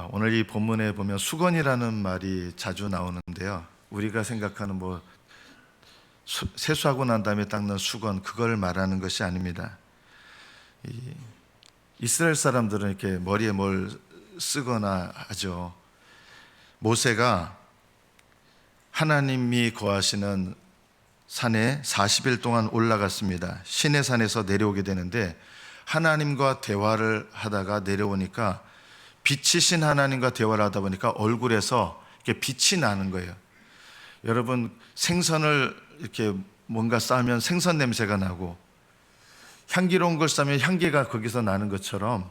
오늘 이 본문에 보면 수건이라는 말이 자주 나오는데요. 우리가 생각하는 세수하고 난 다음에 닦는 수건, 그걸 말하는 것이 아닙니다. 이스라엘 사람들은 이렇게 머리에 뭘 쓰거나 하죠. 모세가 하나님이 거하시는 산에 40일 동안 올라갔습니다. 시내산에서 내려오게 되는데, 하나님과 대화를 하다가 내려오니까 빛이신 하나님과 대화를 하다 보니까 얼굴에서 이렇게 빛이 나는 거예요. 여러분, 생선을 이렇게 뭔가 싸면 생선 냄새가 나고, 향기로운 걸 싸면 향기가 거기서 나는 것처럼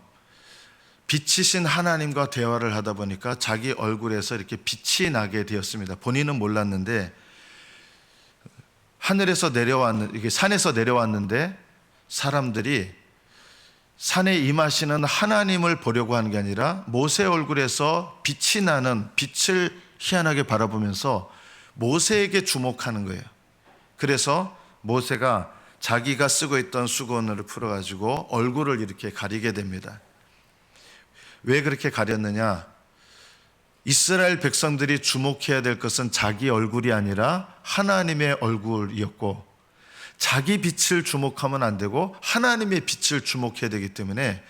빛이신 하나님과 대화를 하다 보니까 자기 얼굴에서 이렇게 빛이 나게 되었습니다. 본인은 몰랐는데, 이게 산에서 내려왔는데 사람들이 산에 임하시는 하나님을 보려고 하는 게 아니라 모세 얼굴에서 빛이 나는 빛을 희한하게 바라보면서 모세에게 주목하는 거예요. 그래서 모세가 자기가 쓰고 있던 수건을 풀어가지고 얼굴을 이렇게 가리게 됩니다. 왜 그렇게 가렸느냐? 이스라엘 백성들이 주목해야 될 것은 자기 얼굴이 아니라 하나님의 얼굴이었고, 자기 빛을 주목하면 안 되고 하나님의 빛을 주목해야 되기 때문에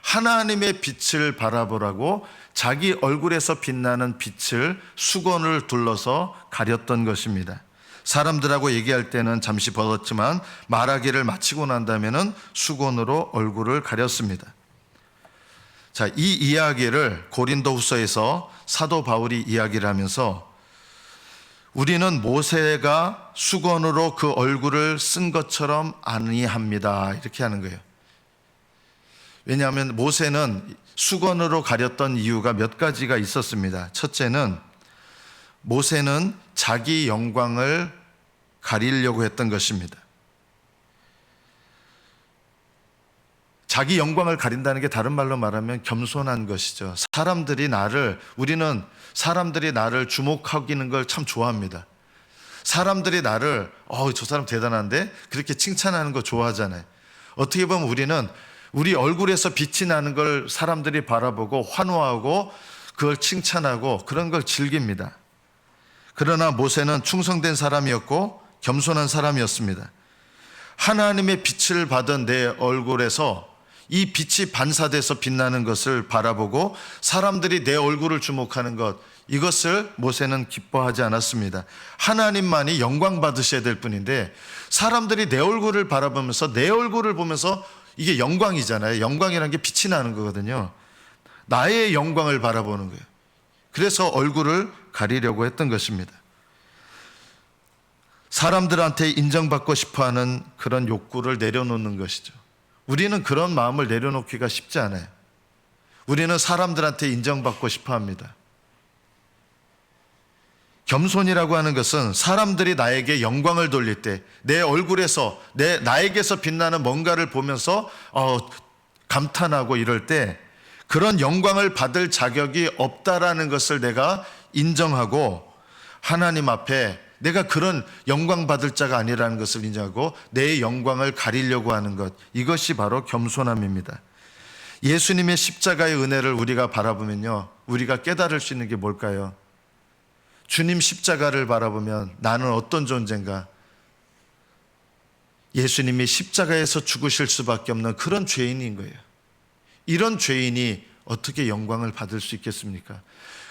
하나님의 빛을 바라보라고 자기 얼굴에서 빛나는 빛을 수건을 둘러서 가렸던 것입니다. 사람들하고 얘기할 때는 잠시 벗었지만 말하기를 마치고 난 다음에는 수건으로 얼굴을 가렸습니다. 자, 이 이야기를 고린도후서에서 사도 바울이 이야기를 하면서 우리는 모세가 수건으로 그 얼굴을 쓴 것처럼 아니합니다, 이렇게 하는 거예요. 왜냐하면 모세는 수건으로 가렸던 이유가 몇 가지가 있었습니다. 첫째는 모세는 자기 영광을 가리려고 했던 것입니다. 자기 영광을 가린다는 게 다른 말로 말하면 겸손한 것이죠. 우리는 사람들이 나를 주목하기는 걸 참 좋아합니다. 사람들이 나를 저 사람 대단한데 그렇게 칭찬하는 거 좋아하잖아요. 어떻게 보면 우리는 우리 얼굴에서 빛이 나는 걸 사람들이 바라보고 환호하고 그걸 칭찬하고 그런 걸 즐깁니다. 그러나 모세는 충성된 사람이었고 겸손한 사람이었습니다. 하나님의 빛을 받은 내 얼굴에서 이 빛이 반사돼서 빛나는 것을 바라보고 사람들이 내 얼굴을 주목하는 것, 이것을 모세는 기뻐하지 않았습니다. 하나님만이 영광 받으셔야 될 뿐인데 사람들이 내 얼굴을 바라보면서 내 얼굴을 보면서, 이게 영광이잖아요. 영광이라는 게 빛이 나는 거거든요. 나의 영광을 바라보는 거예요. 그래서 얼굴을 가리려고 했던 것입니다. 사람들한테 인정받고 싶어하는 그런 욕구를 내려놓는 것이죠. 우리는 그런 마음을 내려놓기가 쉽지 않아요. 우리는 사람들한테 인정받고 싶어 합니다. 겸손이라고 하는 것은 사람들이 나에게 영광을 돌릴 때 내 얼굴에서 나에게서 빛나는 뭔가를 보면서 감탄하고 이럴 때 그런 영광을 받을 자격이 없다라는 것을 내가 인정하고, 하나님 앞에 내가 그런 영광 받을 자가 아니라는 것을 인정하고 내 영광을 가리려고 하는 것, 이것이 바로 겸손함입니다. 예수님의 십자가의 은혜를 우리가 바라보면요, 우리가 깨달을 수 있는 게 뭘까요? 주님 십자가를 바라보면 나는 어떤 존재인가? 예수님이 십자가에서 죽으실 수밖에 없는 그런 죄인인 거예요. 이런 죄인이 어떻게 영광을 받을 수 있겠습니까?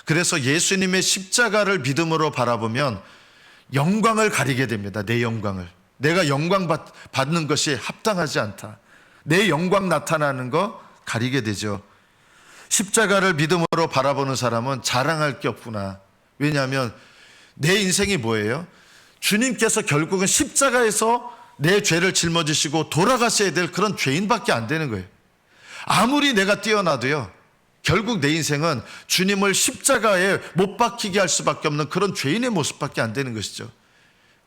그래서 예수님의 십자가를 믿음으로 바라보면 영광을 가리게 됩니다. 내 영광을. 내가 영광 받는 것이 합당하지 않다. 내 영광 나타나는 거 가리게 되죠. 십자가를 믿음으로 바라보는 사람은 자랑할 게 없구나. 왜냐하면 내 인생이 뭐예요? 주님께서 결국은 십자가에서 내 죄를 짊어지시고 돌아가셔야 될 그런 죄인밖에 안 되는 거예요. 아무리 내가 뛰어나도요, 결국 내 인생은 주님을 십자가에 못 박히게 할 수밖에 없는 그런 죄인의 모습밖에 안 되는 것이죠.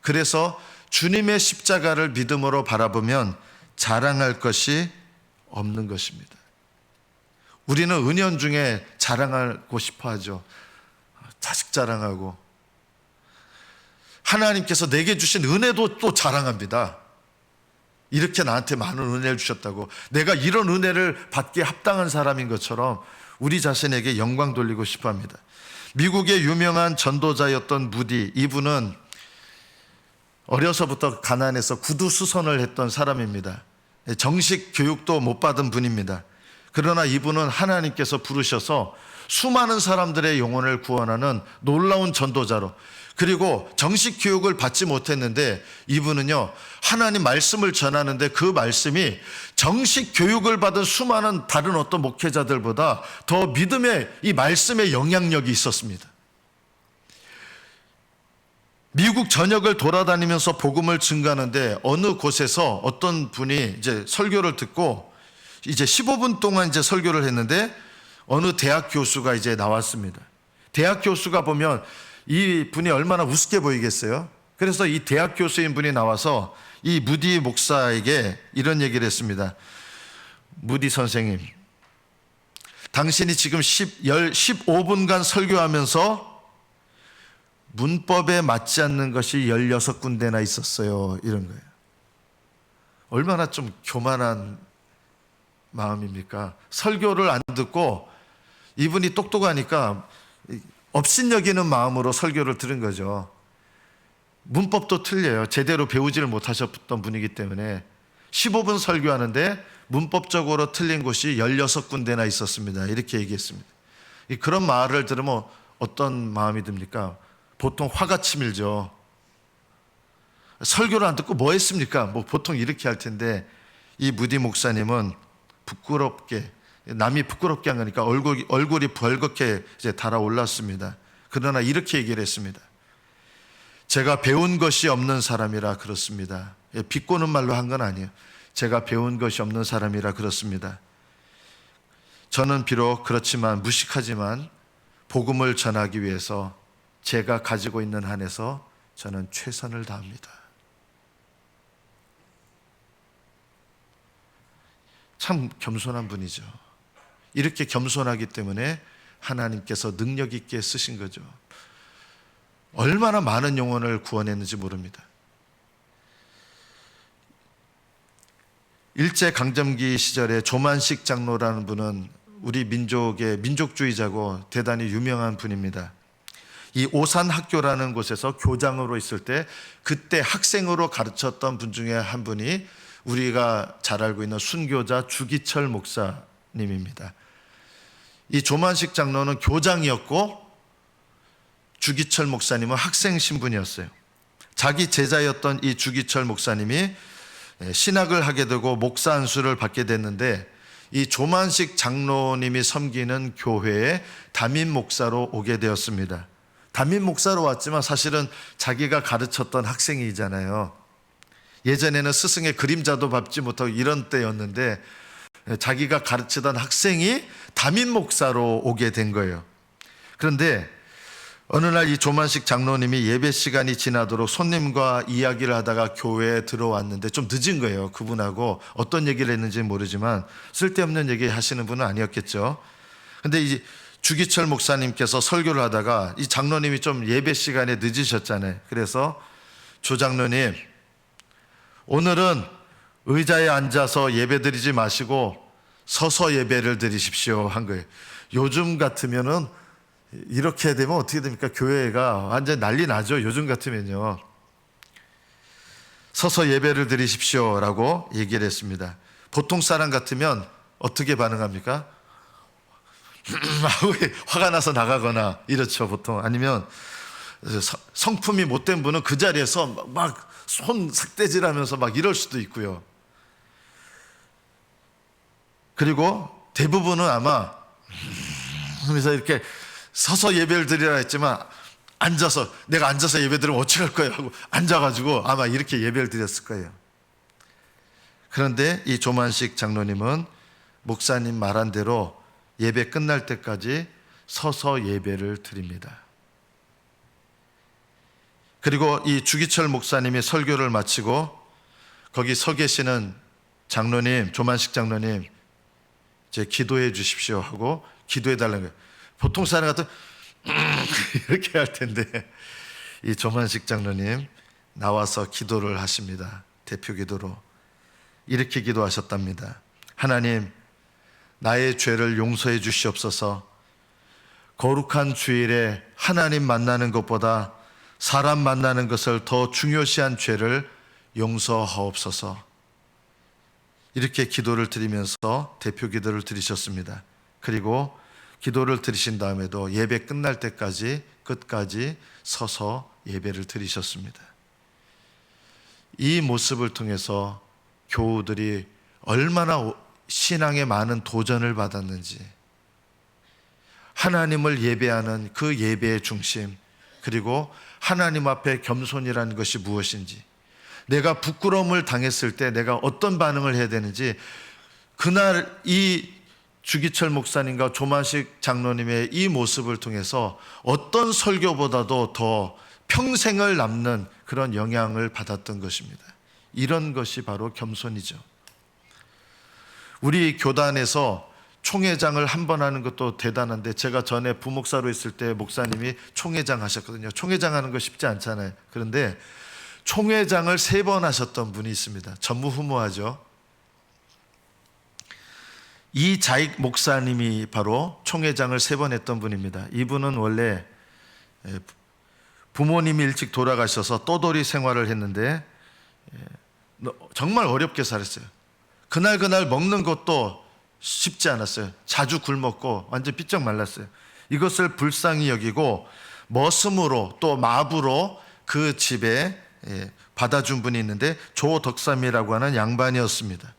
그래서 주님의 십자가를 믿음으로 바라보면 자랑할 것이 없는 것입니다. 우리는 은연중에 자랑하고 싶어 하죠. 자식 자랑하고, 하나님께서 내게 주신 은혜도 또 자랑합니다. 이렇게 나한테 많은 은혜를 주셨다고, 내가 이런 은혜를 받기에 합당한 사람인 것처럼 우리 자신에게 영광 돌리고 싶어 합니다. 미국의 유명한 전도자였던 무디, 이분은 어려서부터 가난해서 구두수선을 했던 사람입니다. 정식 교육도 못 받은 분입니다. 그러나 이분은 하나님께서 부르셔서 수많은 사람들의 영혼을 구원하는 놀라운 전도자로, 그리고 정식 교육을 받지 못했는데 이분은요, 하나님 말씀을 전하는데 그 말씀이 정식 교육을 받은 수많은 다른 어떤 목회자들보다 더 믿음의 이 말씀의 영향력이 있었습니다. 미국 전역을 돌아다니면서 복음을 증거하는데 어느 곳에서 어떤 분이 이제 설교를 듣고 이제 15분 동안 이제 설교를 했는데 어느 대학 교수가 이제 나왔습니다. 대학 교수가 보면 이 분이 얼마나 우습게 보이겠어요? 그래서 이 대학 교수인 분이 나와서 이 무디 목사에게 이런 얘기를 했습니다. 무디 선생님, 당신이 지금 15분간 설교하면서 문법에 맞지 않는 것이 16군데나 있었어요. 이런 거예요. 얼마나 좀 교만한 마음입니까? 설교를 안 듣고 이분이 똑똑하니까 업신여기는 마음으로 설교를 들은 거죠. 문법도 틀려요. 제대로 배우지를 못하셨던 분이기 때문에 15분 설교하는데 문법적으로 틀린 곳이 16군데나 있었습니다. 이렇게 얘기했습니다. 그런 말을 들으면 어떤 마음이 듭니까? 보통 화가 치밀죠. 설교를 안 듣고 뭐 했습니까? 뭐 보통 이렇게 할 텐데 이 무디 목사님은 부끄럽게, 남이 부끄럽게 한 거니까 얼굴이 벌겋게 이제 달아올랐습니다. 그러나 이렇게 얘기를 했습니다. 제가 배운 것이 없는 사람이라 그렇습니다. 비꼬는 말로 한 건 아니에요. 제가 배운 것이 없는 사람이라 그렇습니다. 저는 비록 그렇지만 무식하지만 복음을 전하기 위해서 제가 가지고 있는 한에서 저는 최선을 다합니다. 참 겸손한 분이죠. 이렇게 겸손하기 때문에 하나님께서 능력 있게 쓰신 거죠. 얼마나 많은 영혼을 구원했는지 모릅니다. 일제강점기 시절에 조만식 장로라는 분은 우리 민족의 민족주의자고 대단히 유명한 분입니다. 이 오산학교라는 곳에서 교장으로 있을 때 그때 학생으로 가르쳤던 분 중에 한 분이 우리가 잘 알고 있는 순교자 주기철 목사님입니다. 이 조만식 장로는 교장이었고 주기철 목사님은 학생 신분이었어요. 자기 제자였던 이 주기철 목사님이 신학을 하게 되고 목사 안수를 받게 됐는데 이 조만식 장로님이 섬기는 교회에 담임 목사로 오게 되었습니다. 담임 목사로 왔지만 사실은 자기가 가르쳤던 학생이잖아요. 예전에는 스승의 그림자도 밟지 못하고 이런 때였는데 자기가 가르치던 학생이 담임 목사로 오게 된 거예요. 그런데 어느 날 이 조만식 장로님이 예배 시간이 지나도록 손님과 이야기를 하다가 교회에 들어왔는데 좀 늦은 거예요. 그분하고 어떤 얘기를 했는지 모르지만 쓸데없는 얘기 하시는 분은 아니었겠죠. 근데 이 주기철 목사님께서 설교를 하다가 이 장로님이 좀 예배 시간에 늦으셨잖아요. 그래서 조 장로님, 오늘은 의자에 앉아서 예배 드리지 마시고 서서 예배를 드리십시오 한 거예요. 요즘 같으면은 이렇게 되면 어떻게 됩니까? 교회가 완전 난리 나죠. 요즘 같으면요. 서서 예배를 드리십시오라고 얘기를 했습니다. 보통 사람 같으면 어떻게 반응합니까? 화가 나서 나가거나 이렇죠, 보통. 아니면 성품이 못된 분은 그 자리에서 막 손 삭대질하면서 막 이럴 수도 있고요. 그리고 대부분은 아마 하면서 이렇게 서서 예배를 드리라 했지만 내가 앉아서 예배 드리면 어찌할 거야 하고 앉아가지고 아마 이렇게 예배를 드렸을 거예요. 그런데 이 조만식 장로님은 목사님 말한 대로 예배 끝날 때까지 서서 예배를 드립니다. 그리고 이 주기철 목사님이 설교를 마치고 거기 서 계시는 장로님, 조만식 장로님, 이제 기도해 주십시오 하고 기도해 달라는 거예요. 보통 사람 같은 이렇게 할 텐데 이 조만식 장로님 나와서 기도를 하십니다. 대표 기도로 이렇게 기도하셨답니다. 하나님, 나의 죄를 용서해 주시옵소서. 거룩한 주일에 하나님 만나는 것보다 사람 만나는 것을 더 중요시한 죄를 용서하옵소서. 이렇게 기도를 드리면서 대표 기도를 드리셨습니다. 그리고 기도를 드리신 다음에도 예배 끝날 때까지 끝까지 서서 예배를 드리셨습니다. 이 모습을 통해서 교우들이 얼마나 신앙에 많은 도전을 받았는지, 하나님을 예배하는 그 예배의 중심, 그리고 하나님 앞에 겸손이라는 것이 무엇인지, 내가 부끄러움을 당했을 때 내가 어떤 반응을 해야 되는지, 그날 이 주기철 목사님과 조만식 장로님의 이 모습을 통해서 어떤 설교보다도 더 평생을 남는 그런 영향을 받았던 것입니다. 이런 것이 바로 겸손이죠. 우리 교단에서 총회장을 한 번 하는 것도 대단한데, 제가 전에 부목사로 있을 때 목사님이 총회장 하셨거든요. 총회장 하는 거 쉽지 않잖아요. 그런데 총회장을 3번 하셨던 분이 있습니다. 전무후무하죠. 이자익 목사님이 바로 총회장을 3번 했던 분입니다. 이분은 원래 부모님이 일찍 돌아가셔서 떠돌이 생활을 했는데 정말 어렵게 살았어요. 그날 먹는 것도 쉽지 않았어요. 자주 굶었고 완전 삐쩍 말랐어요. 이것을 불쌍히 여기고 머슴으로 또 마부로 그 집에 받아준 분이 있는데 조덕삼이라고 하는 양반이었습니다.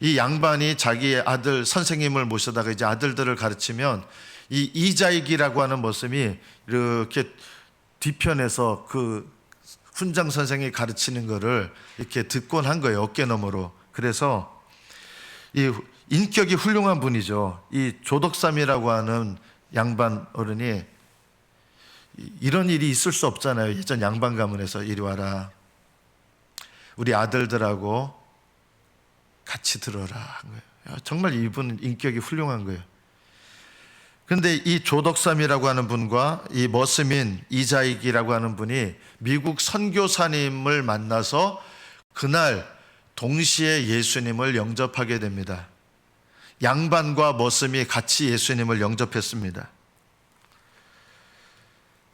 이 양반이 자기 아들 선생님을 모셔다가 이제 아들들을 가르치면 이 이자익이라고 하는 머슴이 이렇게 뒤편에서 그 훈장 선생이 가르치는 거를 이렇게 듣곤 한 거예요. 어깨너머로. 그래서 이 인격이 훌륭한 분이죠. 이 조덕삼이라고 하는 양반 어른이 이런 일이 있을 수 없잖아요. 예전 양반 가문에서 이리 와라. 우리 아들들하고 같이 들어라 한 거예요. 정말 이분은 인격이 훌륭한 거예요. 그런데 이 조덕삼이라고 하는 분과 이 머슴인 이자익이라고 하는 분이 미국 선교사님을 만나서 그날 동시에 예수님을 영접하게 됩니다. 양반과 머슴이 같이 예수님을 영접했습니다.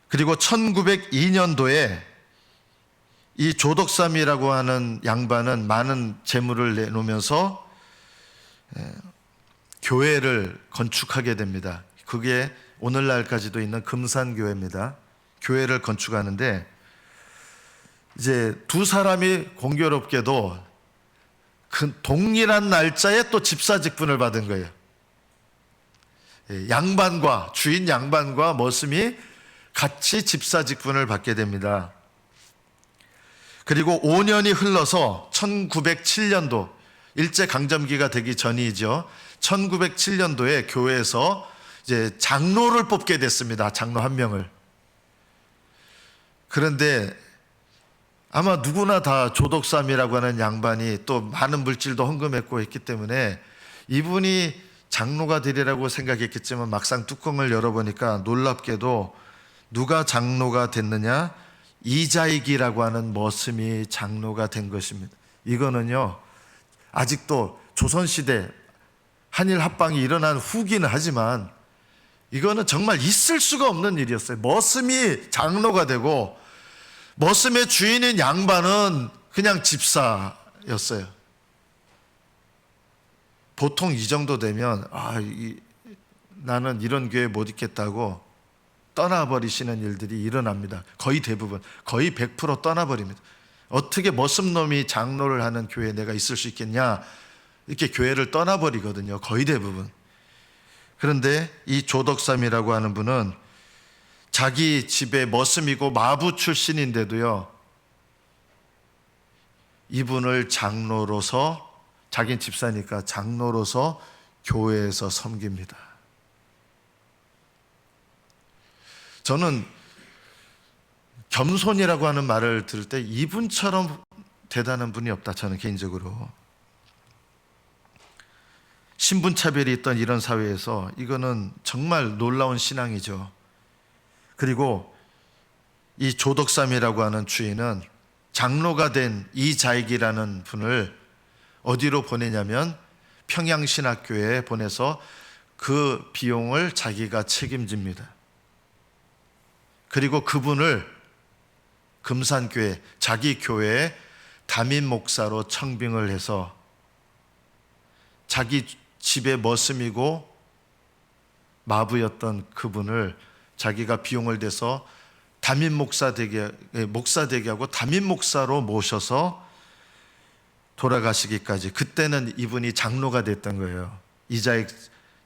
그리고 1902년도에 이 조덕삼이라고 하는 양반은 많은 재물을 내놓으면서 교회를 건축하게 됩니다. 그게 오늘날까지도 있는 금산교회입니다. 교회를 건축하는데 이제 두 사람이 공교롭게도 그 동일한 날짜에 또 집사직분을 받은 거예요. 양반과 주인 양반과 머슴이 같이 집사직분을 받게 됩니다. 그리고 5년이 흘러서 1907년도 일제강점기가 되기 전이죠. 1907년도에 교회에서 이제 장로를 뽑게 됐습니다. 장로 한 명을. 그런데 아마 누구나 다 조덕삼이라고 하는 양반이 또 많은 물질도 헌금했고 했기 때문에 이분이 장로가 되리라고 생각했겠지만 막상 뚜껑을 열어보니까 놀랍게도 누가 장로가 됐느냐? 이자익이라고 하는 머슴이 장로가 된 것입니다. 이거는요, 아직도 조선시대 한일 합방이 일어난 후기는 하지만 이거는 정말 있을 수가 없는 일이었어요. 머슴이 장로가 되고 머슴의 주인인 양반은 그냥 집사였어요. 보통 이 정도 되면 나는 이런 교회 못 있겠다고 떠나버리시는 일들이 일어납니다. 거의 대부분, 거의 100% 떠나버립니다. 어떻게 머슴놈이 장로를 하는 교회에 내가 있을 수 있겠냐, 이렇게 교회를 떠나버리거든요. 거의 대부분. 그런데 이 조덕삼이라고 하는 분은 자기 집에 머슴이고 마부 출신인데도요, 이분을 장로로서, 자기는 집사니까 장로로서 교회에서 섬깁니다. 저는 겸손이라고 하는 말을 들을 때 이분처럼 대단한 분이 없다, 저는 개인적으로. 신분차별이 있던 이런 사회에서 이거는 정말 놀라운 신앙이죠. 그리고 이 조덕삼이라고 하는 주인은 장로가 된 이자익이라는 분을 어디로 보내냐면 평양신학교회에 보내서 그 비용을 자기가 책임집니다. 그리고 그분을 금산교회, 자기 교회에 담임 목사로 청빙을 해서 자기 집의 머슴이고 마부였던 그분을 자기가 비용을 대서 담임 목사 되게 하고 담임 목사로 모셔서 돌아가시기까지, 그때는 이분이 장로가 됐던 거예요. 이자익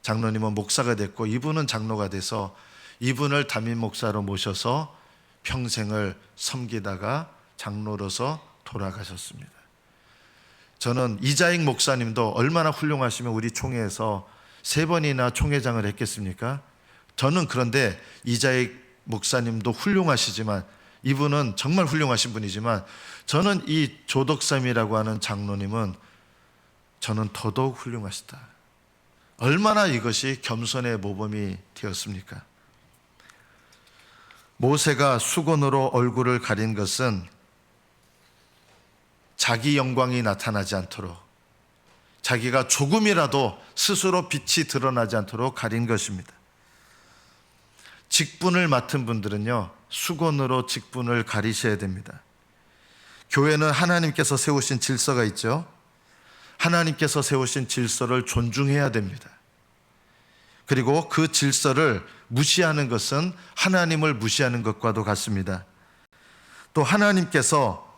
장로님은 목사가 됐고 이분은 장로가 돼서 이분을 담임 목사로 모셔서 평생을 섬기다가 장로로서 돌아가셨습니다. 저는 이자익 목사님도 얼마나 훌륭하시면 우리 총회에서 3번이나 총회장을 했겠습니까? 저는 그런데 이자익 목사님도 훌륭하시지만, 이분은 정말 훌륭하신 분이지만, 저는 이 조덕삼이라고 하는 장로님은 저는 더더욱 훌륭하시다. 얼마나 이것이 겸손의 모범이 되었습니까? 모세가 수건으로 얼굴을 가린 것은 자기 영광이 나타나지 않도록, 자기가 조금이라도 스스로 빛이 드러나지 않도록 가린 것입니다. 직분을 맡은 분들은요, 수건으로 직분을 가리셔야 됩니다. 교회는 하나님께서 세우신 질서가 있죠. 하나님께서 세우신 질서를 존중해야 됩니다. 그리고 그 질서를 무시하는 것은 하나님을 무시하는 것과도 같습니다. 또 하나님께서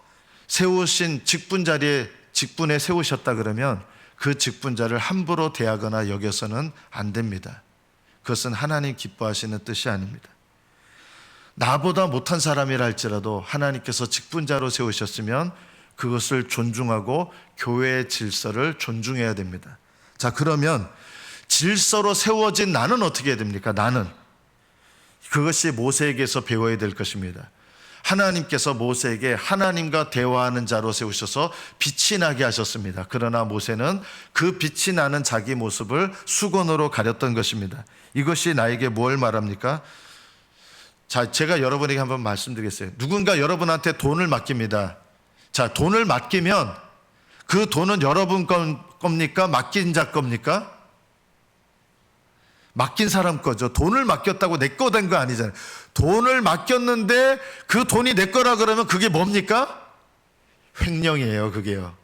세우신 직분 자리에 직분에 세우셨다 그러면 그 직분자를 함부로 대하거나 여겨서는 안 됩니다. 그것은 하나님 기뻐하시는 뜻이 아닙니다. 나보다 못한 사람이라 할지라도 하나님께서 직분자로 세우셨으면 그것을 존중하고 교회의 질서를 존중해야 됩니다. 자, 그러면 질서로 세워진 나는 어떻게 해야 됩니까? 나는. 그것이 모세에게서 배워야 될 것입니다. 하나님께서 모세에게 하나님과 대화하는 자로 세우셔서 빛이 나게 하셨습니다. 그러나 모세는 그 빛이 나는 자기 모습을 수건으로 가렸던 것입니다. 이것이 나에게 뭘 말합니까? 자, 제가 여러분에게 한번 말씀드리겠어요. 누군가 여러분한테 돈을 맡깁니다. 자, 돈을 맡기면 그 돈은 여러분 겁니까? 맡긴 자 겁니까? 맡긴 사람 거죠. 돈을 맡겼다고 내 거 된 거 아니잖아요. 돈을 맡겼는데 그 돈이 내 거라 그러면 그게 뭡니까? 횡령이에요, 그게요.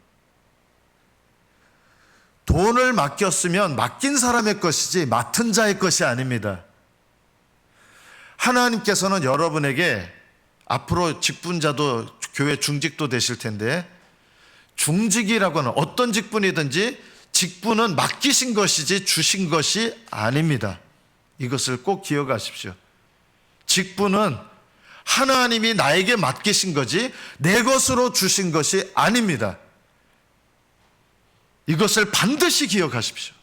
돈을 맡겼으면 맡긴 사람의 것이지 맡은 자의 것이 아닙니다. 하나님께서는 여러분에게 앞으로 직분자도 교회 중직도 되실 텐데, 중직이라고 하는 어떤 직분이든지 직분은 맡기신 것이지 주신 것이 아닙니다. 이것을 꼭 기억하십시오. 직분은 하나님이 나에게 맡기신 거지 내 것으로 주신 것이 아닙니다. 이것을 반드시 기억하십시오.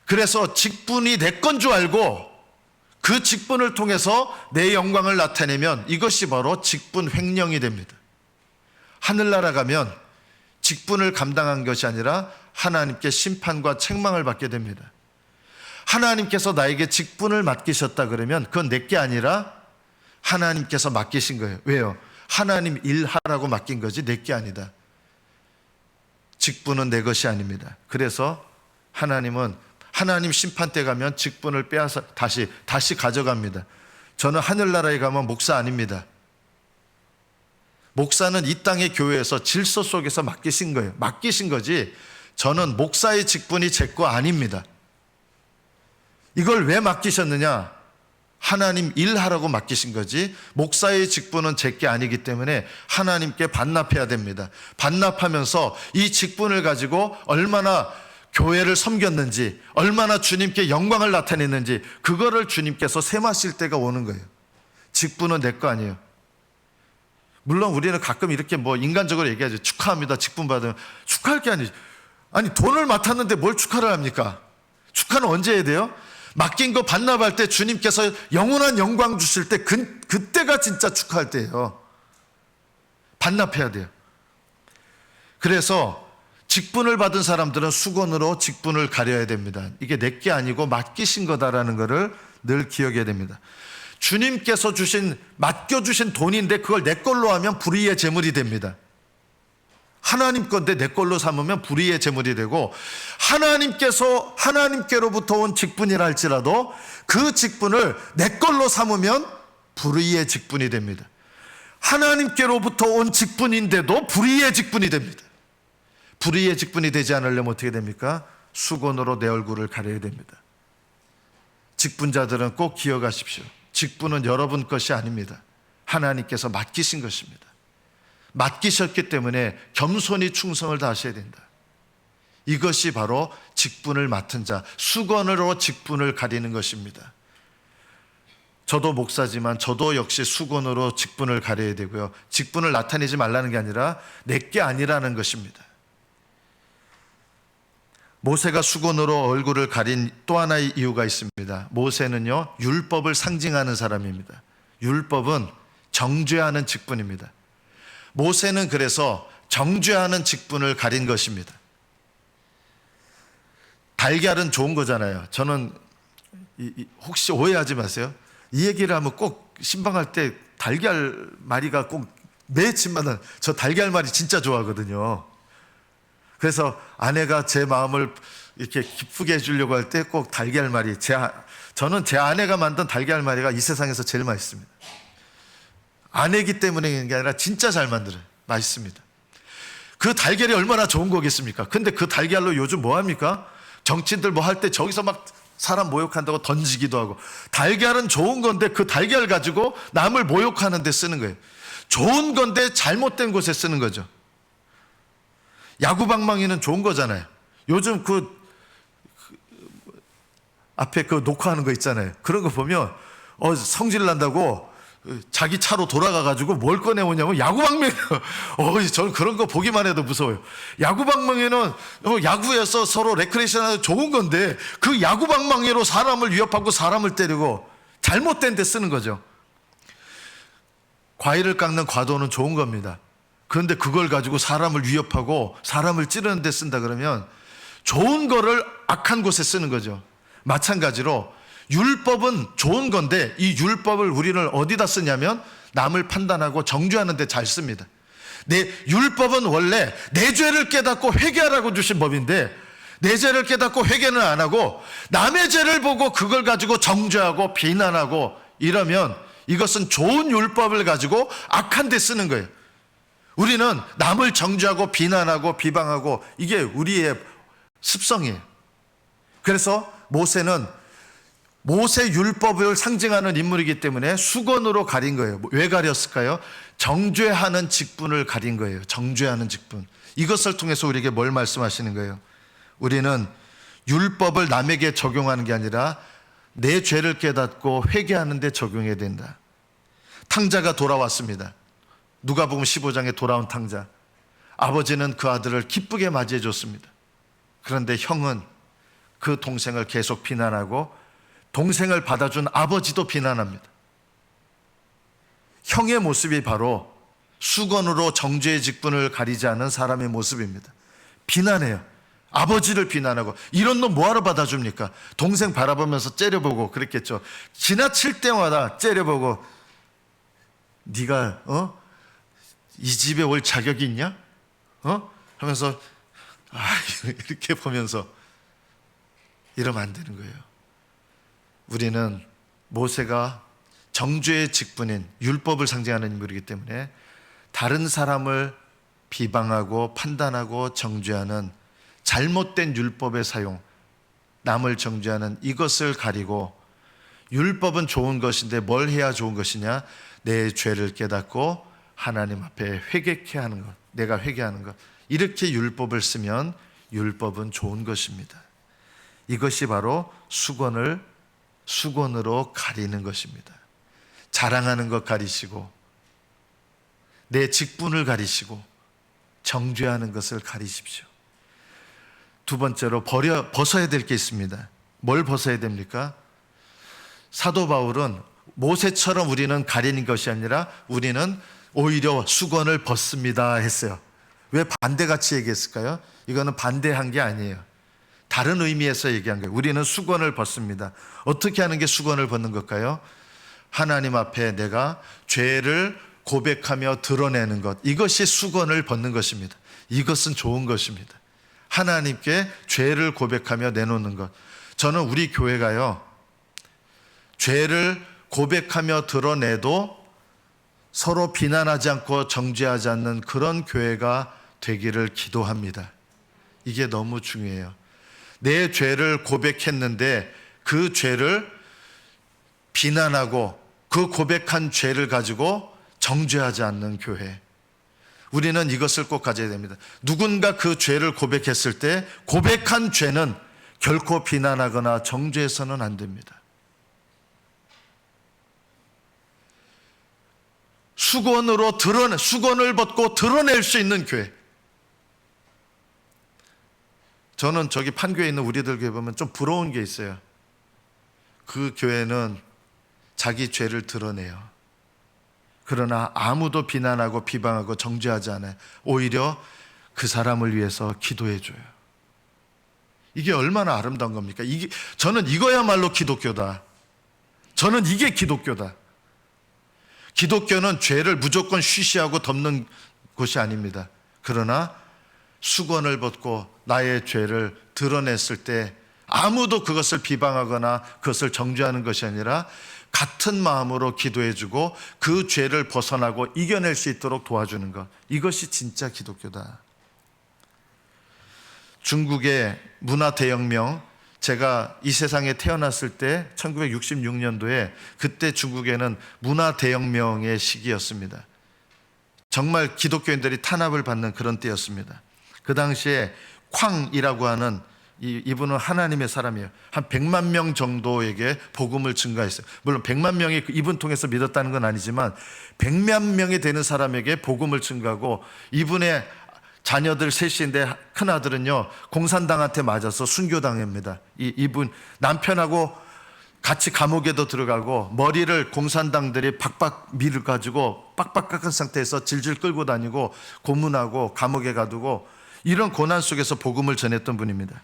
그래서 직분이 내 건 줄 알고 그 직분을 통해서 내 영광을 나타내면 이것이 바로 직분 횡령이 됩니다. 하늘나라 가면 직분을 감당한 것이 아니라 하나님께 심판과 책망을 받게 됩니다. 하나님께서 나에게 직분을 맡기셨다 그러면 그건 내게 아니라 하나님께서 맡기신 거예요. 왜요? 하나님 일하라고 맡긴 거지 내게 아니다. 직분은 내 것이 아닙니다. 그래서 하나님은 하나님 심판 때 가면 직분을 빼앗아 다시 가져갑니다. 저는 하늘나라에 가면 목사 아닙니다. 목사는 이 땅의 교회에서 질서 속에서 맡기신 거예요. 맡기신 거지 저는 목사의 직분이 제 거 아닙니다. 이걸 왜 맡기셨느냐? 하나님 일하라고 맡기신 거지 목사의 직분은 제 게 아니기 때문에 하나님께 반납해야 됩니다. 반납하면서 이 직분을 가지고 얼마나 교회를 섬겼는지, 얼마나 주님께 영광을 나타냈는지 그거를 주님께서 세마실 때가 오는 거예요. 직분은 내 거 아니에요. 물론 우리는 가끔 이렇게 인간적으로 얘기하죠. 축하합니다. 직분 받으면. 축하할 게 아니죠. 아니 돈을 맡았는데 뭘 축하를 합니까? 축하는 언제 해야 돼요? 맡긴 거 반납할 때 주님께서 영원한 영광 주실 때 그때가 진짜 축하할 때예요. 반납해야 돼요. 그래서 직분을 받은 사람들은 수건으로 직분을 가려야 됩니다. 이게 내게 아니고 맡기신 거다라는 것을 늘 기억해야 됩니다. 주님께서 맡겨주신 돈인데 그걸 내 걸로 하면 불의의 재물이 됩니다. 하나님 건데 내 걸로 삼으면 불의의 제물이 되고, 하나님께로부터 온 직분이라 할지라도 그 직분을 내 걸로 삼으면 불의의 직분이 됩니다. 하나님께로부터 온 직분인데도 불의의 직분이 됩니다. 불의의 직분이 되지 않으려면 어떻게 됩니까? 수건으로 내 얼굴을 가려야 됩니다. 직분자들은 꼭 기억하십시오. 직분은 여러분 것이 아닙니다. 하나님께서 맡기신 것입니다. 맡기셨기 때문에 겸손히 충성을 다하셔야 된다. 이것이 바로 직분을 맡은 자, 수건으로 직분을 가리는 것입니다. 저도 목사지만 저도 역시 수건으로 직분을 가려야 되고요. 직분을 나타내지 말라는 게 아니라 내게 아니라는 것입니다. 모세가 수건으로 얼굴을 가린 또 하나의 이유가 있습니다. 모세는요, 율법을 상징하는 사람입니다. 율법은 정죄하는 직분입니다. 모세는 그래서 정죄하는 직분을 가린 것입니다. 달걀은 좋은 거잖아요. 저는 혹시 오해하지 마세요. 이 얘기를 하면 꼭 신방할 때 달걀말이가 꼭 매 집마다, 저 달걀말이 진짜 좋아하거든요. 그래서 아내가 제 마음을 이렇게 기쁘게 해주려고 할 때 꼭 달걀말이, 저는 제 아내가 만든 달걀말이가 이 세상에서 제일 맛있습니다. 아내기 때문에 그런 게 아니라 진짜 잘 만들어요. 맛있습니다. 그 달걀이 얼마나 좋은 거겠습니까? 근데 그 달걀로 요즘 뭐 합니까? 정치인들 뭐 할 때 저기서 막 사람 모욕한다고 던지기도 하고. 달걀은 좋은 건데 그 달걀 가지고 남을 모욕하는 데 쓰는 거예요. 좋은 건데 잘못된 곳에 쓰는 거죠. 야구방망이는 좋은 거잖아요. 요즘 앞에 녹화하는 거 있잖아요. 그런 거 보면 성질 난다고 자기 차로 돌아가가지고 뭘 꺼내오냐면 야구방망이. 저는 그런 거 보기만 해도 무서워요. 야구방망이는 야구에서 서로 레크레이션하는 좋은 건데 그 야구방망이로 사람을 위협하고 사람을 때리고 잘못된 데 쓰는 거죠. 과일을 깎는 과도는 좋은 겁니다. 그런데 그걸 가지고 사람을 위협하고 사람을 찌르는 데 쓴다 그러면 좋은 거를 악한 곳에 쓰는 거죠. 마찬가지로 율법은 좋은 건데 이 율법을 우리는 어디다 쓰냐면 남을 판단하고 정죄하는 데 잘 씁니다. 율법은 원래 내 죄를 깨닫고 회개하라고 주신 법인데 내 죄를 깨닫고 회개는 안 하고 남의 죄를 보고 그걸 가지고 정죄하고 비난하고 이러면 이것은 좋은 율법을 가지고 악한 데 쓰는 거예요. 우리는 남을 정죄하고 비난하고 비방하고 이게 우리의 습성이에요. 그래서 모세는 모세 율법을 상징하는 인물이기 때문에 수건으로 가린 거예요. 왜 가렸을까요? 정죄하는 직분을 가린 거예요. 정죄하는 직분. 이것을 통해서 우리에게 뭘 말씀하시는 거예요? 우리는 율법을 남에게 적용하는 게 아니라 내 죄를 깨닫고 회개하는 데 적용해야 된다. 탕자가 돌아왔습니다. 누가복음 15장에 돌아온 탕자. 아버지는 그 아들을 기쁘게 맞이해 줬습니다. 그런데 형은 그 동생을 계속 비난하고 동생을 받아준 아버지도 비난합니다. 형의 모습이 바로 수건으로 정죄의 직분을 가리지 않은 사람의 모습입니다. 비난해요. 아버지를 비난하고 이런 놈 뭐하러 받아줍니까? 동생 바라보면서 째려보고 그랬겠죠. 지나칠 때마다 째려보고 네가 이 집에 올 자격이 있냐? 하면서 이렇게 보면서 이러면 안 되는 거예요. 우리는 모세가 정죄의 직분인 율법을 상징하는 인물이기 때문에 다른 사람을 비방하고 판단하고 정죄하는 잘못된 율법의 사용, 남을 정죄하는 이것을 가리고 율법은 좋은 것인데 뭘 해야 좋은 것이냐? 내 죄를 깨닫고 하나님 앞에 회개케 하는 것, 내가 회개하는 것. 이렇게 율법을 쓰면 율법은 좋은 것입니다. 이것이 바로 수건으로 가리는 것입니다. 자랑하는 것 가리시고 내 직분을 가리시고 정죄하는 것을 가리십시오. 두 번째로 벗어야 될 게 있습니다. 뭘 벗어야 됩니까? 사도 바울은 모세처럼 우리는 가리는 것이 아니라 우리는 오히려 수건을 벗습니다 했어요. 왜 반대같이 얘기했을까요? 이거는 반대한 게 아니에요. 다른 의미에서 얘기한 거예요. 우리는 수건을 벗습니다. 어떻게 하는 게 수건을 벗는 걸까요? 하나님 앞에 내가 죄를 고백하며 드러내는 것, 이것이 수건을 벗는 것입니다. 이것은 좋은 것입니다. 하나님께 죄를 고백하며 내놓는 것. 저는 우리 교회가요, 죄를 고백하며 드러내도 서로 비난하지 않고 정죄하지 않는 그런 교회가 되기를 기도합니다. 이게 너무 중요해요. 내 죄를 고백했는데 그 죄를 비난하고 그 고백한 죄를 가지고 정죄하지 않는 교회. 우리는 이것을 꼭 가져야 됩니다. 누군가 그 죄를 고백했을 때 고백한 죄는 결코 비난하거나 정죄해서는 안 됩니다. 수건을 벗고 드러낼 수 있는 교회. 저는 저기 판교에 있는 우리들 교회 보면 좀 부러운 게 있어요. 그 교회는 자기 죄를 드러내요. 그러나 아무도 비난하고 비방하고 정죄하지 않아요. 오히려 그 사람을 위해서 기도해 줘요. 이게 얼마나 아름다운 겁니까? 저는 이거야말로 기독교다. 저는 이게 기독교다. 기독교는 죄를 무조건 쉬쉬하고 덮는 곳이 아닙니다. 그러나 수건을 벗고 나의 죄를 드러냈을 때 아무도 그것을 비방하거나 그것을 정죄하는 것이 아니라 같은 마음으로 기도해주고 그 죄를 벗어나고 이겨낼 수 있도록 도와주는 것. 이것이 진짜 기독교다. 중국의 문화대혁명, 제가 이 세상에 태어났을 때 1966년도에 그때 중국에는 문화대혁명의 시기였습니다. 정말 기독교인들이 탄압을 받는 그런 때였습니다. 그 당시에 쾅이라고 하는 이분은 하나님의 사람이에요. 한 100만 명 정도에게 복음을 증가했어요. 물론 100만 명이 이분 통해서 믿었다는 건 아니지만 100만 명이 되는 사람에게 복음을 증가하고, 이분의 자녀들 셋인데 큰아들은요 공산당한테 맞아서 순교당합니다. 이분 남편하고 같이 감옥에도 들어가고 머리를 공산당들이 박박 밀어가지고 빡빡 깎은 상태에서 질질 끌고 다니고 고문하고 감옥에 가두고, 이런 고난 속에서 복음을 전했던 분입니다.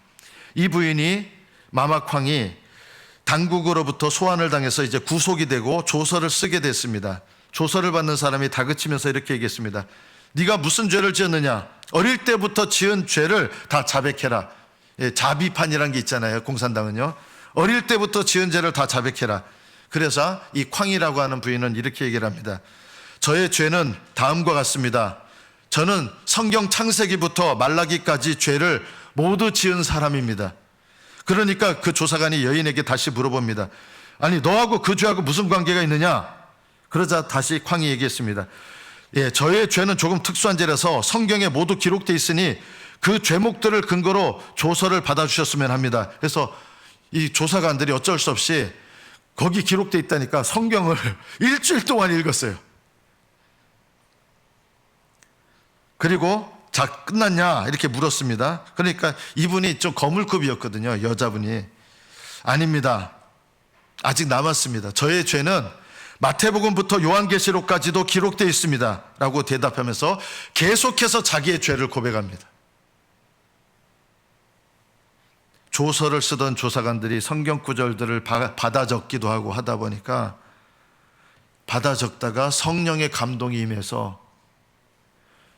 이 부인이 마마쾅이 당국으로부터 소환을 당해서 이제 구속이 되고 조서를 쓰게 됐습니다. 조서를 받는 사람이 다그치면서 이렇게 얘기했습니다. 네가 무슨 죄를 지었느냐? 어릴 때부터 지은 죄를 다 자백해라. 자비판이라는 게 있잖아요. 공산당은요. 어릴 때부터 지은 죄를 다 자백해라. 그래서 이 쾅이라고 하는 부인은 이렇게 얘기를 합니다. 저의 죄는 다음과 같습니다. 저는 성경 창세기부터 말라기까지 죄를 모두 지은 사람입니다. 그러니까 그 조사관이 여인에게 다시 물어봅니다. 아니 너하고 그 죄하고 무슨 관계가 있느냐? 그러자 다시 쾅이 얘기했습니다. 저의 죄는 조금 특수한 죄라서 성경에 모두 기록되어 있으니 그 죄목들을 근거로 조서를 받아주셨으면 합니다. 그래서 이 조사관들이 어쩔 수 없이 거기 기록되어 있다니까 성경을 일주일 동안 읽었어요. 그리고 자 끝났냐 이렇게 물었습니다. 그러니까 이분이 좀 거물급이었거든요. 여자분이. 아닙니다. 아직 남았습니다. 저의 죄는 마태복음부터 요한계시록까지도 기록되어 있습니다 라고 대답하면서 계속해서 자기의 죄를 고백합니다. 조서를 쓰던 조사관들이 성경 구절들을 받아 적기도 하고 하다 보니까 받아 적다가 성령의 감동이 임해서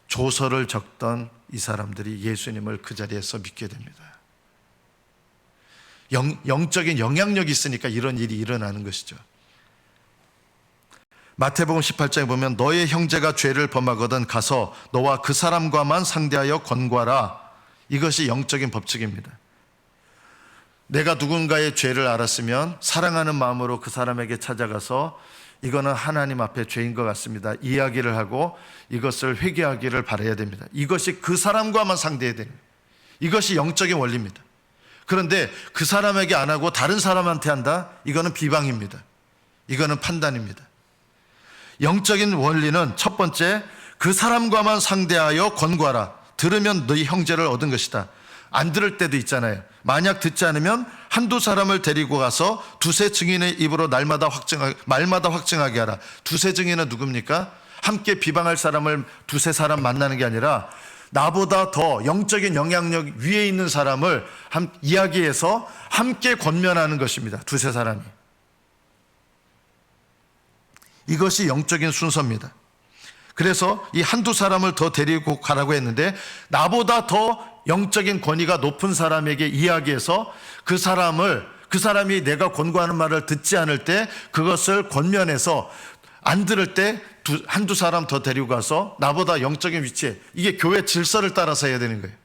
조서를 적던 이 사람들이 예수님을 그 자리에서 믿게 됩니다. 영적인 영향력이 있으니까 이런 일이 일어나는 것이죠. 마태복음 18장에 보면 너의 형제가 죄를 범하거든 가서 너와 그 사람과만 상대하여 권고하라. 이것이 영적인 법칙입니다. 내가 누군가의 죄를 알았으면 사랑하는 마음으로 그 사람에게 찾아가서 이거는 하나님 앞에 죄인 것 같습니다. 이야기를 하고 이것을 회개하기를 바라야 됩니다. 이것이 그 사람과만 상대해야 됩니다. 이것이 영적인 원리입니다. 그런데 그 사람에게 안 하고 다른 사람한테 한다? 이거는 비방입니다. 이거는 판단입니다. 영적인 원리는 첫 번째, 그 사람과만 상대하여 권고하라. 들으면 너희 형제를 얻은 것이다. 안 들을 때도 있잖아요. 만약 듣지 않으면 한두 사람을 데리고 가서 두세 증인의 입으로 말마다 확증하게 하라. 두세 증인은 누굽니까? 함께 비방할 사람을 두세 사람 만나는 게 아니라 나보다 더 영적인 영향력 위에 있는 사람을 이야기해서 함께 권면하는 것입니다. 두세 사람이. 이것이 영적인 순서입니다. 그래서 이 한두 사람을 더 데리고 가라고 했는데 나보다 더 영적인 권위가 높은 사람에게 이야기해서 그 사람이 내가 권고하는 말을 듣지 않을 때 그것을 권면해서 안 들을 때 한두 사람 더 데리고 가서 나보다 영적인 위치에, 이게 교회 질서를 따라서 해야 되는 거예요.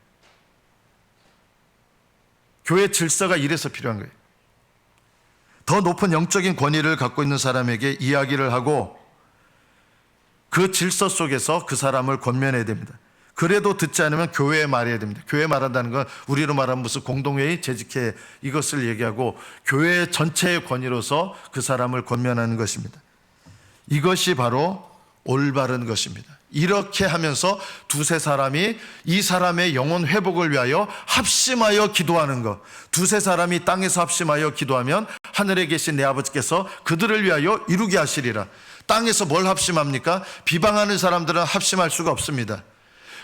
교회 질서가 이래서 필요한 거예요. 더 높은 영적인 권위를 갖고 있는 사람에게 이야기를 하고 그 질서 속에서 그 사람을 권면해야 됩니다. 그래도 듣지 않으면 교회에 말해야 됩니다. 교회에 말한다는 건 우리로 말하면 무슨 공동회의, 재직회 이것을 얘기하고 교회 전체의 권위로서 그 사람을 권면하는 것입니다. 이것이 바로 올바른 것입니다. 이렇게 하면서 두세 사람이 이 사람의 영혼 회복을 위하여 합심하여 기도하는 것. 두세 사람이 땅에서 합심하여 기도하면 하늘에 계신 내 아버지께서 그들을 위하여 이루게 하시리라. 땅에서 뭘 합심합니까? 비방하는 사람들은 합심할 수가 없습니다.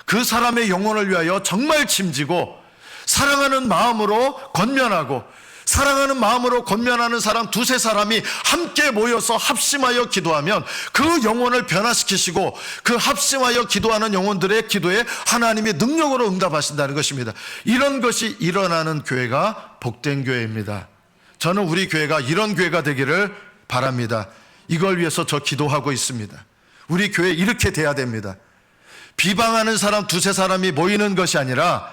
그 사람의 영혼을 위하여 정말 짐지고 사랑하는 마음으로 권면하고, 사랑하는 마음으로 권면하는 사람 두세 사람이 함께 모여서 합심하여 기도하면 그 영혼을 변화시키시고 그 합심하여 기도하는 영혼들의 기도에 하나님이 능력으로 응답하신다는 것입니다. 이런 것이 일어나는 교회가 복된 교회입니다. 저는 우리 교회가 이런 교회가 되기를 바랍니다. 이걸 위해서 저 기도하고 있습니다. 우리 교회 이렇게 돼야 됩니다. 비방하는 사람 두세 사람이 모이는 것이 아니라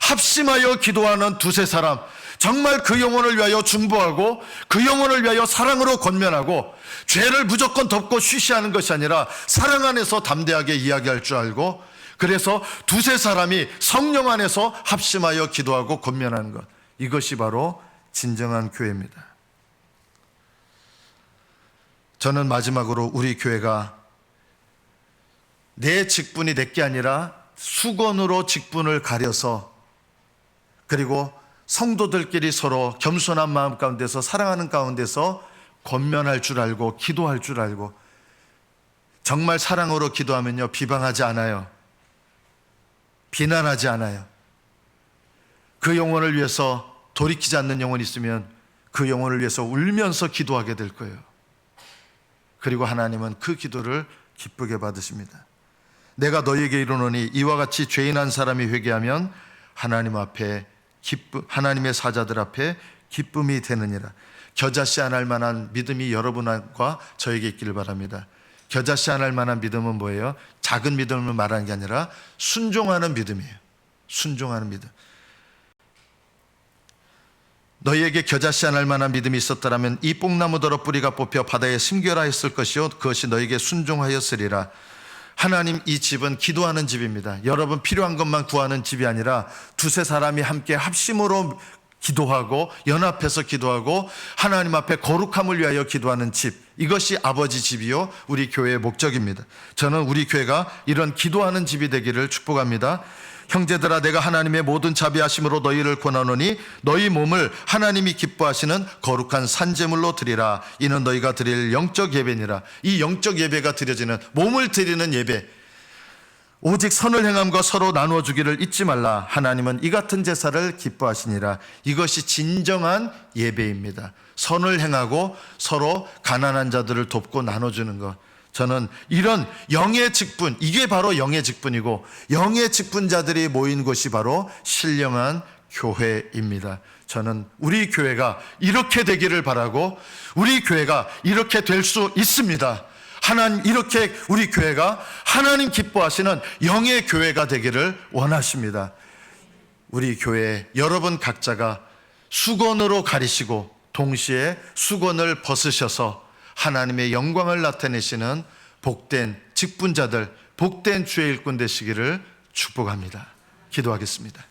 합심하여 기도하는 두세 사람, 정말 그 영혼을 위하여 중보하고 그 영혼을 위하여 사랑으로 권면하고 죄를 무조건 덮고 쉬쉬하는 것이 아니라 사랑 안에서 담대하게 이야기할 줄 알고, 그래서 두세 사람이 성령 안에서 합심하여 기도하고 권면하는 것, 이것이 바로 진정한 교회입니다. 저는 마지막으로 우리 교회가 내 직분이 내게 아니라 수건으로 직분을 가려서, 그리고 성도들끼리 서로 겸손한 마음 가운데서 사랑하는 가운데서 권면할 줄 알고 기도할 줄 알고, 정말 사랑으로 기도하면요 비방하지 않아요. 비난하지 않아요. 그 영혼을 위해서 돌이키지 않는 영혼이 있으면 그 영혼을 위해서 울면서 기도하게 될 거예요. 그리고 하나님은 그 기도를 기쁘게 받으십니다. 내가 너희에게 이르노니 이와 같이 죄인 한 사람이 회개하면 하나님 앞에 하나님의 사자들 앞에 기쁨이 되느니라. 겨자씨 안 할 만한 믿음이 여러분과 저에게 있기를 바랍니다. 겨자씨 안 할 만한 믿음은 뭐예요? 작은 믿음을 말하는 게 아니라 순종하는 믿음이에요. 순종하는 믿음. 너희에게 겨자씨 안 할 만한 믿음이 있었더라면 이 뽕나무더러 뿌리가 뽑혀 바다에 심겨라 했을 것이요 그것이 너희에게 순종하였으리라. 하나님, 이 집은 기도하는 집입니다. 여러분 필요한 것만 구하는 집이 아니라 두세 사람이 함께 합심으로 기도하고 연합해서 기도하고 하나님 앞에 거룩함을 위하여 기도하는 집, 이것이 아버지 집이요 우리 교회의 목적입니다. 저는 우리 교회가 이런 기도하는 집이 되기를 축복합니다. 형제들아, 내가 하나님의 모든 자비하심으로 너희를 권하노니 너희 몸을 하나님이 기뻐하시는 거룩한 산제물로 드리라. 이는 너희가 드릴 영적 예배니라. 이 영적 예배가 드려지는, 몸을 드리는 예배, 오직 선을 행함과 서로 나누어 주기를 잊지 말라. 하나님은 이 같은 제사를 기뻐하시니라. 이것이 진정한 예배입니다. 선을 행하고 서로 가난한 자들을 돕고 나눠주는 것. 저는 이런 영의 직분, 이게 바로 영의 직분이고 영의 직분자들이 모인 곳이 바로 신령한 교회입니다. 저는 우리 교회가 이렇게 되기를 바라고, 우리 교회가 이렇게 될 수 있습니다. 이렇게 우리 교회가 하나님 기뻐하시는 영의 교회가 되기를 원하십니다. 우리 교회 여러분 각자가 수건으로 가리시고 동시에 수건을 벗으셔서 하나님의 영광을 나타내시는 복된 직분자들, 복된 주의 일꾼 되시기를 축복합니다. 기도하겠습니다.